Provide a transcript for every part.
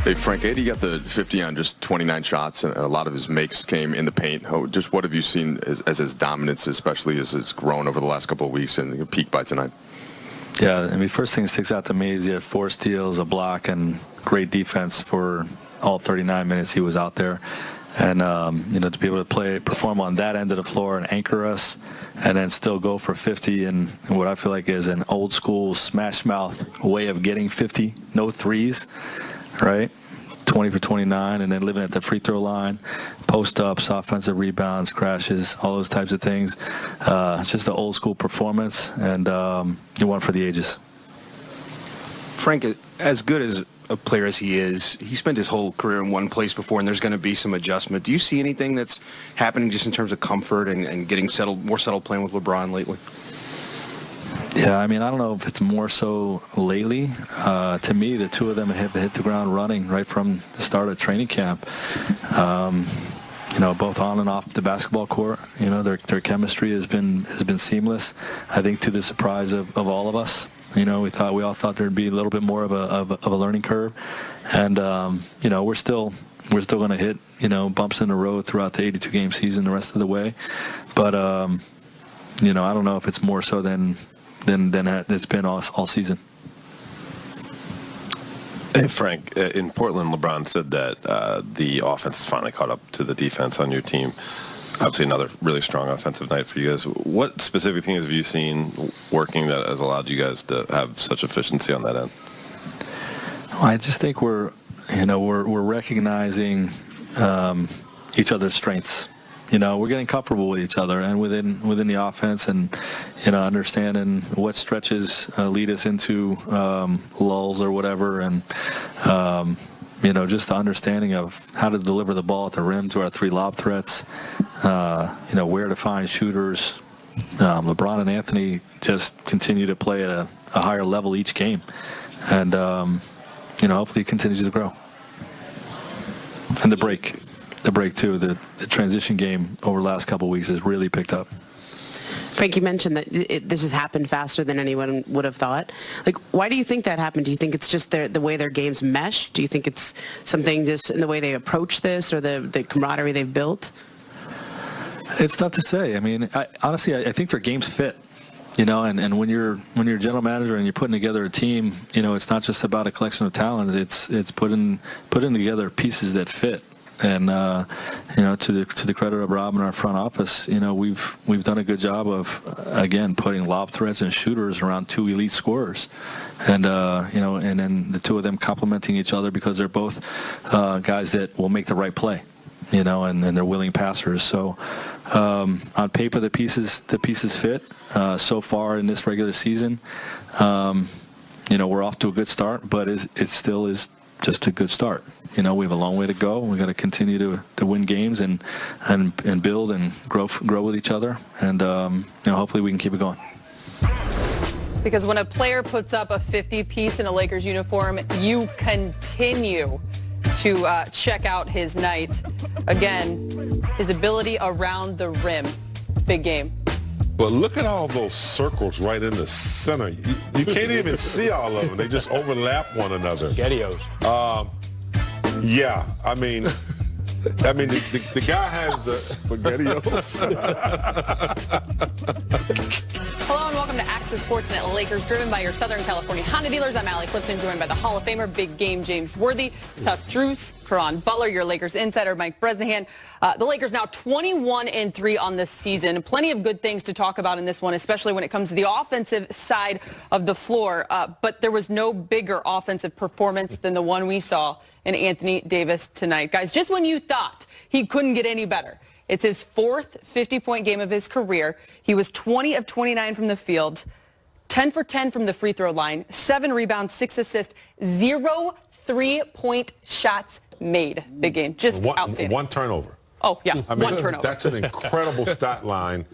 Hey, Frank, AD got the 50 on just 29 shots, and a lot of his makes came in the paint. Just what have you seen as his dominance, especially as it's grown over the last couple of weeks and peaked by tonight? Yeah, I mean, first thing that sticks out to me is he had 4 steals, a block, and great defense for all 39 minutes he was out there. And, to be able to perform on that end of the floor and anchor us and then still go for 50 and what I feel like is an old school smash mouth way of getting 50, no threes, right? 20 for 29 and then living at the free throw line, post-ups, offensive rebounds, crashes, all those types of things. Just the old school performance and one for the ages. Frank, as good as a player as he is, he spent his whole career in one place before, and there's going to be some adjustment. Do you see anything that's happening just in terms of comfort and getting more settled playing with LeBron lately? Yeah, I mean, I don't know if it's more so lately. To me, the two of them have hit the ground running right from the start of training camp. Both on and off the basketball court. Their chemistry has been seamless. I think to the surprise of all of us. We all thought there'd be a little bit more of a learning curve, and we're still going to hit bumps in the road throughout the 82-game season the rest of the way, but I don't know if it's more so than it's been all season. Hey Frank, in Portland, LeBron said that the offense has finally caught up to the defense on your team. Obviously, another really strong offensive night for you guys. What specific things have you seen working that has allowed you guys to have such efficiency on that end? Well, I just think we're recognizing each other's strengths. We're getting comfortable with each other and within the offense, and understanding what stretches lead us into lulls or whatever, and just the understanding of how to deliver the ball at the rim to our 3 lob threats, where to find shooters. LeBron and Anthony just continue to play at a higher level each game, and hopefully it continues to grow. And the break too, the transition game over the last couple of weeks has really picked up. Frank, you mentioned that this has happened faster than anyone would have thought. Why do you think that happened? Do you think it's just the way their games mesh? Do you think it's something just in the way they approach this or the camaraderie they've built? It's tough to say. I mean, honestly, I think their games fit. And when you're a general manager and you're putting together a team, it's not just about a collection of talent. It's putting together pieces that fit. And to the credit of Rob and our front office, we've done a good job of again putting lob threats and shooters around 2 elite scorers, and and then the two of them complementing each other because they're both guys that will make the right play, and they're willing passers. So on paper the pieces fit. So far in this regular season, we're off to a good start, but it still is just a good start. We have a long way to go. We've got to continue to win games and build and grow with each other. And, hopefully we can keep it going. Because when a player puts up a 50-piece in a Lakers uniform, you continue to check out his night. Again, his ability around the rim. Big game. But look at all those circles right in the center. You can't even see all of them. They just overlap one another. SpaghettiOs. Yeah, I mean, the guy has the SpaghettiOs. Hello and welcome to Access Sportsnet Lakers, driven by your Southern California Honda dealers. I'm Allie Clifton, joined by the Hall of Famer, Big Game James Worthy, Tough Drews, Caron Butler, your Lakers insider, Mike Bresnahan. The Lakers now 21-3 on this season. Plenty of good things to talk about in this one, especially when it comes to the offensive side of the floor. But there was no bigger offensive performance than the one we saw in Anthony Davis tonight. Guys, just when you thought he couldn't get any better, it's his 4th 50-point game of his career. He was 20 of 29 from the field, 10 for 10 from the free throw line, 7 rebounds, 6 assists, 0 3-point shots made. Big game. Just outstanding. 1 turnover. Oh, yeah, I mean, 1 turnover. That's an incredible stat line.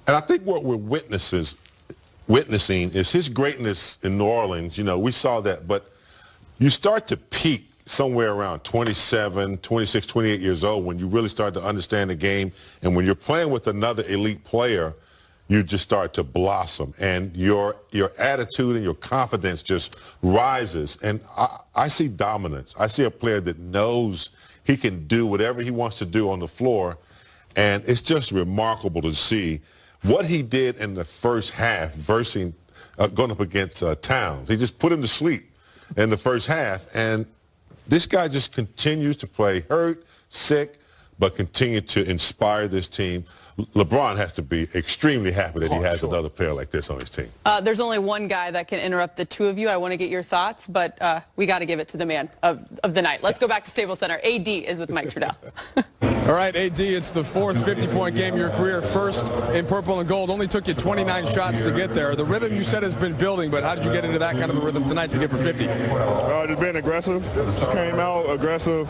And I think what we're witnessing is his greatness in New Orleans. We saw that. But you start to peak somewhere around 27, 26, 28 years old when you really start to understand the game. And when you're playing with another elite player, you just start to blossom, and your attitude and your confidence just rises. And I see dominance. I see a player that knows he can do whatever he wants to do on the floor, and it's just remarkable to see what he did in the first half versus going up against Towns. He just put him to sleep in the first half, and this guy just continues to play hurt, sick, but continue to inspire this team. LeBron has to be extremely happy that he has another player like this on his team. There's only one guy that can interrupt the two of you. I want to get your thoughts, but we got to give it to the man of the night. Let's go back to Staples Center. AD is with Mike Trudell. All right, AD, it's the fourth 50-point game of your career, first in purple and gold. Only took you 29 shots to get there. The rhythm you said has been building, but how did you get into that kind of a rhythm tonight to get for 50? Just being aggressive. Just came out aggressive,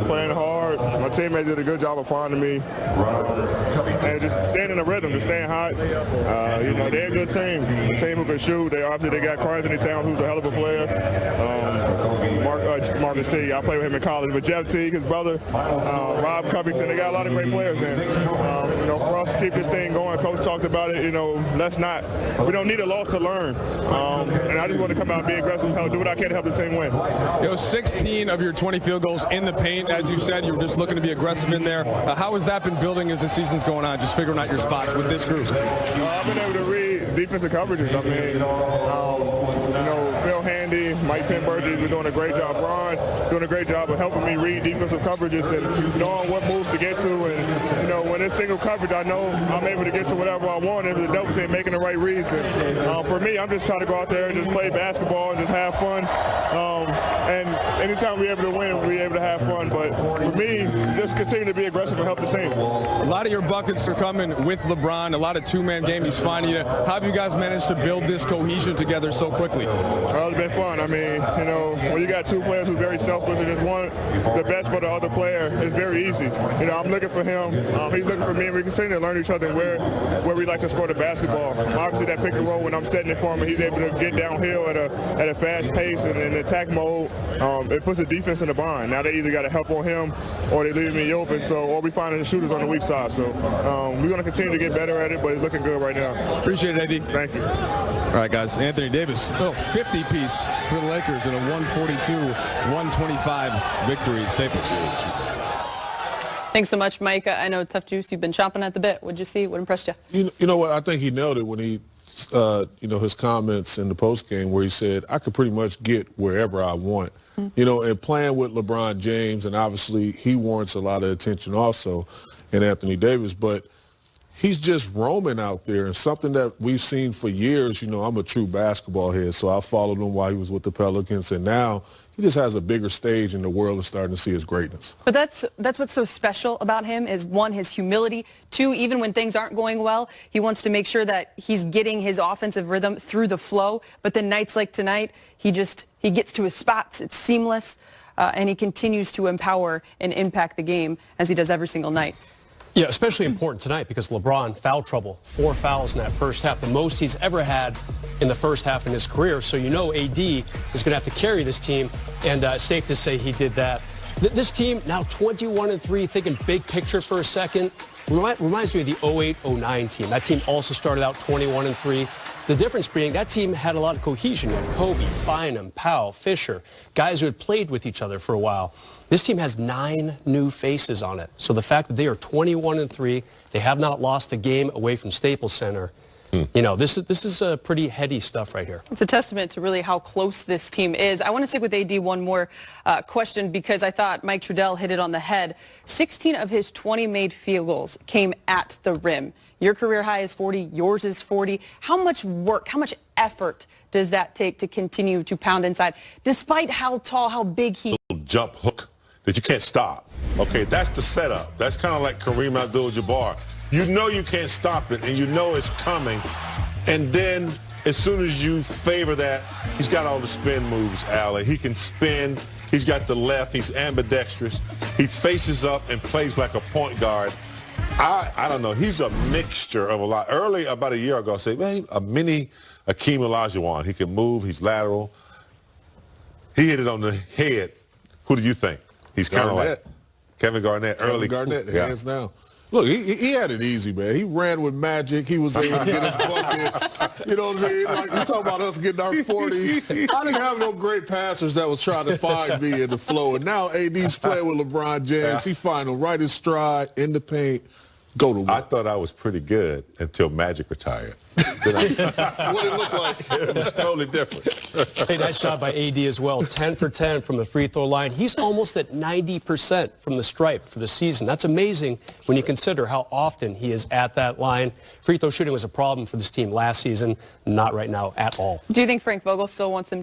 playing hard. My teammates did a good job of finding me. And just staying in the rhythm, just staying hot. They're a good team. A team who can shoot. They got Carson Towns, who's a hell of a player. Marcus T, I played with him in college. But Jeff T, his brother, Rob Covington, they got a lot of great players. And for us to keep this thing going, Coach talked about it. We don't need a loss to learn. And I just want to come out and be aggressive, do what I can to help the team win. 16 of your 20 field goals in the paint, as you said. You were just looking to be aggressive in there. How has that been building as the season's going on, just figuring out your spots with this group? I've been able to read defensive coverages. Phil Handy, Mike Penberger, we're doing a great job. Ron doing a great job of helping me read defensive coverages and knowing what moves to get to. And, when it's single coverage, I know I'm able to get to whatever I want. If the dope team making the right reads. And for me, I'm just trying to go out there and just play basketball and just have fun. And anytime we're able to win, we're able to have fun. But for me, just continue to be aggressive and help the team. A lot of your buckets are coming with LeBron, a lot of two-man game. He's finding you. How have you guys managed to build this cohesion together so quickly? Well, it's been fun. When you got two players who's very selfless and just want the best for the other player, it's very easy. I'm looking for him. He's looking for me, and we continue to learn each other and where we like to score the basketball. Obviously, that pick and roll, when I'm setting it for him, and he's able to get downhill at a fast pace and in attack mode, it puts the defense in a bind. Now they either got to help on him or they leave me open, or we finding the shooters on the weak side. So we're going to continue to get better at it, but it's looking good right now. Appreciate it, Eddie. Thank you. All right, guys. Anthony Davis, 50-piece for the Lakers in a 142-125 victory at Staples. Thanks so much, Mike. I know Tough Juice, you've been chomping at the bit. What'd you see? What impressed you? You know what? I think he nailed it when he, his comments in the postgame where he said, I could pretty much get wherever I want. And playing with LeBron James, and obviously he warrants a lot of attention also, and Anthony Davis, but he's just roaming out there, and something that we've seen for years. I'm a true basketball head, so I followed him while he was with the Pelicans, and now he just has a bigger stage, and the world is starting to see his greatness. But that's what's so special about him is, one, his humility. Two, even when things aren't going well, he wants to make sure that he's getting his offensive rhythm through the flow. But then nights like tonight, he gets to his spots. It's seamless, and he continues to empower and impact the game as he does every single night. Yeah, especially important tonight because LeBron, foul trouble, 4 fouls in that first half, the most he's ever had in the first half in his career. So AD is going to have to carry this team, and safe to say he did that. This team now 21-3, thinking big picture for a second. Reminds me of the 08-09 team. That team also started out 21-3. The difference being that team had a lot of cohesion. You had Kobe, Bynum, Powell, Fisher, guys who had played with each other for a while. This team has 9 new faces on it. So the fact that they are 21-3, they have not lost a game away from Staples Center. This is pretty heady stuff right here. It's a testament to really how close this team is. I want to stick with AD one more question because I thought Mike Trudell hit it on the head. 16 of his 20 made field goals came at the rim. Your career high is 40. Yours is 40. How much work, how much effort does that take to continue to pound inside, despite how tall, how big he is? Jump hook that you can't stop. Okay, that's the setup. That's kind of like Kareem Abdul-Jabbar. You know you can't stop it, and you know it's coming. And then as soon as you favor that, he's got all the spin moves, Allie. He can spin. He's got the left. He's ambidextrous. He faces up and plays like a point guard. I don't know. He's a mixture of a lot. Early, about a year ago, I said, man, a mini Akeem Olajuwon. He can move. He's lateral. He hit it on the head. Who do you think? He's kind of like Kevin Garnett. Kevin Garnett, hands down. Look, he had it easy, man. He ran with magic. He was able to get his buckets. You know what I mean? Like, you talk about us getting our 40. I didn't have no great passers that was trying to find me in the flow. And now AD's playing with LeBron James. He find him right in stride, in the paint, go to work. I thought I was pretty good until Magic retired. What it looked like, it was totally different. Hey, nice job by AD as well. 10 for 10 from the free throw line. He's almost at 90% from the stripe for the season. That's amazing when you consider how often he is at that line. Free throw shooting was a problem for this team last season, not right now at all. Do you think Frank Vogel still wants him